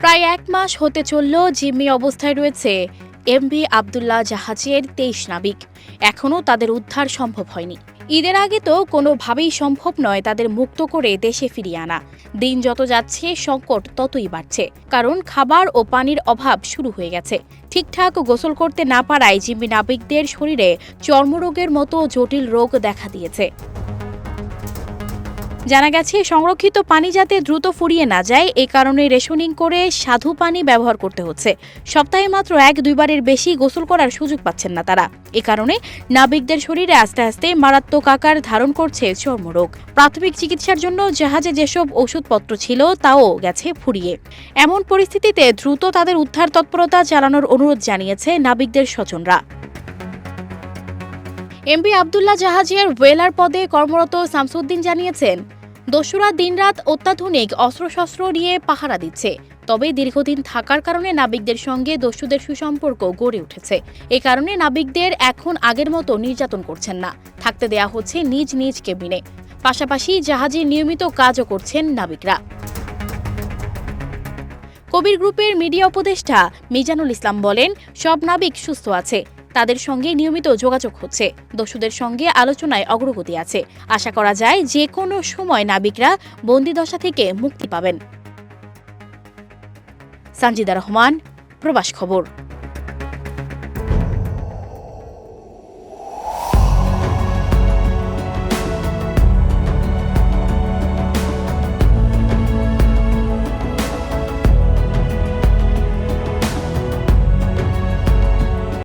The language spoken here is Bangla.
প্রায় ১ মাস হতে চলল জিম্মি অবস্থায় রয়েছে এমভি আবদুল্লাহ জাহাজের ২৩ নাবিক। এখনও তাদের উদ্ধার সম্ভব হয়নি। ঈদের আগে তো কোনোভাবেই সম্ভব নয় তাদের মুক্ত করে দেশে ফিরিয়ে আনা। দিন যত যাচ্ছে সংকট ততই বাড়ছে, কারণ খাবার ও পানির অভাব শুরু হয়ে গেছে। ঠিকঠাক গোসল করতে না পারায় জিম্মি নাবিকদের শরীরে চর্মরোগের মতো জটিল রোগ দেখা দিয়েছে। জানা গেছে, সংরক্ষিত পানি যাতে দ্রুত ফুরিয়ে না যায় এ কারণে রেশনিং করে স্বাদু পানি ব্যবহার করতে হচ্ছে। সপ্তাহে মাত্র ১-২ বারের বেশি গোসল করার সুযোগ পাচ্ছেন না তারা। এ কারণে নাবিকদের শরীরে আস্তে আস্তে মারাত্মক আকার ধারণ করছে চর্মরোগ। প্রাথমিক চিকিৎসার জন্য জাহাজে যেসব ওষুধপত্র ছিল তাও গেছে ফুরিয়ে। এমন পরিস্থিতিতে দ্রুত তাদের উদ্ধার তৎপরতা চালানোর অনুরোধ জানিয়েছে নাবিকদের স্বজনরা। এমভি আবদুল্লাহ জাহাজের ওয়েলার পদে কর্মরত শামসুদ্দিন জানিয়েছেন, দস্যুরা দিনরাত অত্যাধুনিক অস্ত্রশস্ত্র নিয়ে পাহারা দিচ্ছে। তবে দীর্ঘদিন থাকার কারণে নাবিকদের সঙ্গে দস্যুদের সুসম্পর্ক গড়ে উঠেছে। এ কারণে নাবিকদের এখন আগের মতো নির্যাতন করছেন না, থাকতে দেয়া হচ্ছে নিজ নিজ কেবিনে। পাশাপাশি জাহাজে নিয়মিত কাজও করছেন নাবিকরা। কবির গ্রুপের মিডিয়া উপদেষ্টা মিজানুল ইসলাম বলেন, সব নাবিক সুস্থ আছে, তাদের সঙ্গে নিয়মিত যোগাযোগ হচ্ছে। দস্যুদের সঙ্গে আলোচনায় অগ্রগতি আছে। আশা করা যায় যে কোনো সময় নাবিকরা বন্দিদশা থেকে মুক্তি পাবেন। সানজিদা রহমান, প্রবাস খবর।